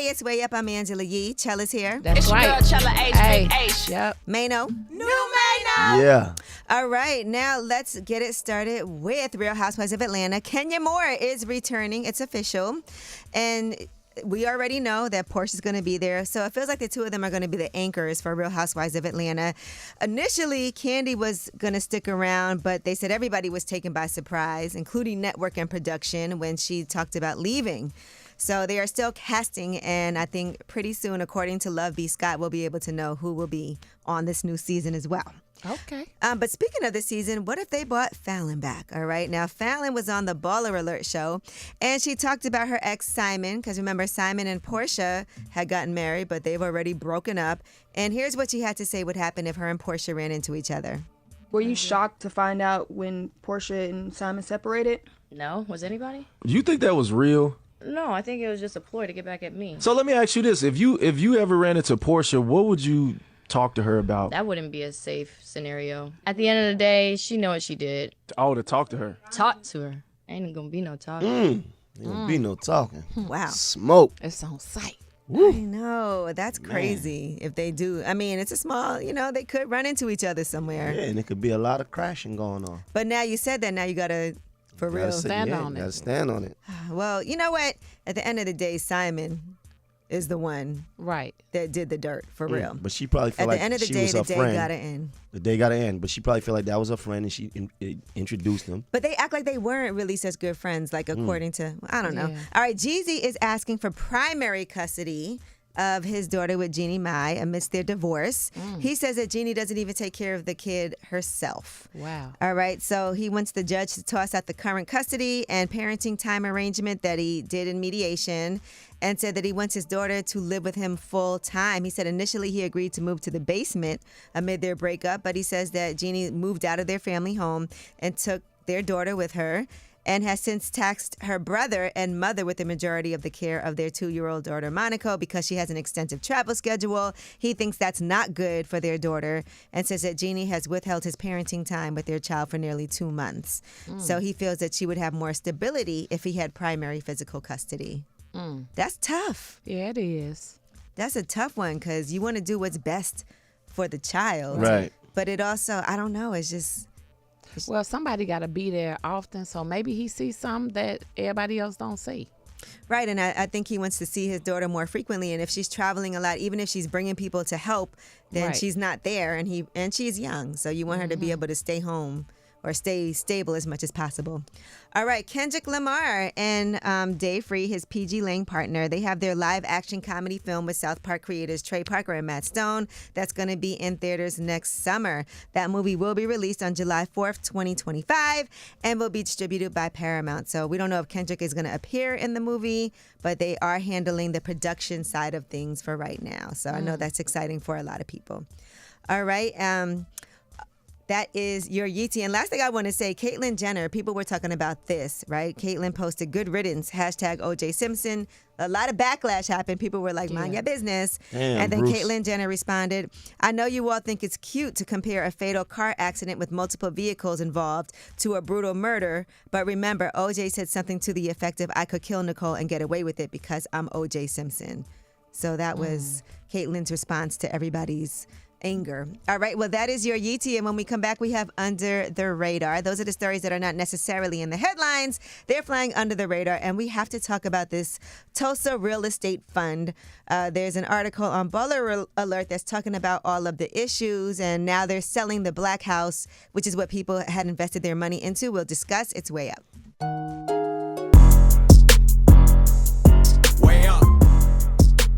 it's Way Up. I'm Angela Yee. Chella's here. That's It's your right. girl, Chella H. Hey. H. Yep. Mano. New Mano. Yeah. All right, now let's get it started with Real Housewives of Atlanta. Kenya Moore is returning. It's official. And we already know that Portia's going to be there. So it feels like the two of them are going to be the anchors for Real Housewives of Atlanta. Initially, Kandi was going to stick around, but they said everybody was taken by surprise, including network and production, when she talked about leaving. So they are still casting, and I think pretty soon, according to Love B. Scott, we'll be able to know who will be on this new season as well. Okay. But speaking of this season, what if they brought Fallon back? All right. Now, Fallon was on the Baller Alert show, and she talked about her ex, Simon, because remember, Simon and Portia had gotten married, but they've already broken up. And here's what she had to say would happen if her and Portia ran into each other. Were you shocked to find out when Portia and Simon separated? No, was anybody? You think that was real? No, I think it was just a ploy to get back at me. So let me ask you this: if you ever ran into Portia, what would you talk to her about? That wouldn't be a safe scenario. At the end of the day, she know what she did. Oh, to talk to her. Talk to her. Ain't gonna be no talking. Ain't gonna be no talking. Wow. Smoke. It's on site. I know. That's crazy if they do. I mean, it's a small, they could run into each other somewhere. Yeah, and it could be a lot of crashing going on. But now you said that, now you got to, for real. Stand on it. Gotta stand on it. Well, you know what? At the end of the day, Simon is the one Right. that did the dirt, for real. But she probably felt At like the end of the she day, was the her day friend. got to end. The day got to end. But she probably felt like that was her friend, and she introduced him. But they act like they weren't really such good friends, like according to, I don't know. Yeah. All right, Jeezy is asking for primary custody of his daughter with Jeannie Mai amidst their divorce. He says that Jeannie doesn't even take care of the kid herself. Wow. All right, so he wants the judge to toss out the current custody and parenting time arrangement that he did in mediation, and said that he wants his daughter to live with him full time. He said initially he agreed to move to the basement amid their breakup, but he says that Jeannie moved out of their family home and took their daughter with her, and has since tasked her brother and mother with the majority of the care of their 2-year-old daughter, Monaco, because she has an extensive travel schedule. He thinks that's not good for their daughter, and says that Jeannie has withheld his parenting time with their child for nearly 2 months. So he feels that she would have more stability if he had primary physical custody. That's tough. Yeah, it is. That's a tough one, because you want to do what's best for the child. Right. But it also, I don't know, it's just... Well, somebody got to be there often, so maybe he sees something that everybody else don't see. Right, and I think he wants to see his daughter more frequently, and if she's traveling a lot, even if she's bringing people to help, then Right. she's not there, and she's young, so you want her to be able to stay home or stay stable as much as possible. All right, Kendrick Lamar and Dave Free, his PG Lang partner, they have their live action comedy film with South Park creators Trey Parker and Matt Stone that's going to be in theaters next summer. That movie will be released on July 4th, 2025, and will be distributed by Paramount. So we don't know if Kendrick is going to appear in the movie, but they are handling the production side of things for right now. So I know that's exciting for a lot of people. All right. That is your Yeetie. And last thing I want to say, Caitlyn Jenner, people were talking about this, right? Caitlyn posted good riddance, hashtag OJ Simpson. A lot of backlash happened. People were like, mind your business. Damn, and then Bruce. Caitlyn Jenner responded, I know you all think it's cute to compare a fatal car accident with multiple vehicles involved to a brutal murder. But remember, OJ said something to the effect of, I could kill Nicole and get away with it because I'm OJ Simpson. So that was Caitlyn's response to everybody's anger. All right, well, that is your Yeetie. And when we come back, we have Under the Radar. Those are the stories that are not necessarily in the headlines. They're flying under the radar. And we have to talk about this Tulsa Real Estate Fund. There's an article on Baller Alert that's talking about all of the issues. And now they're selling the Black House, which is what people had invested their money into. We'll discuss. It's way up.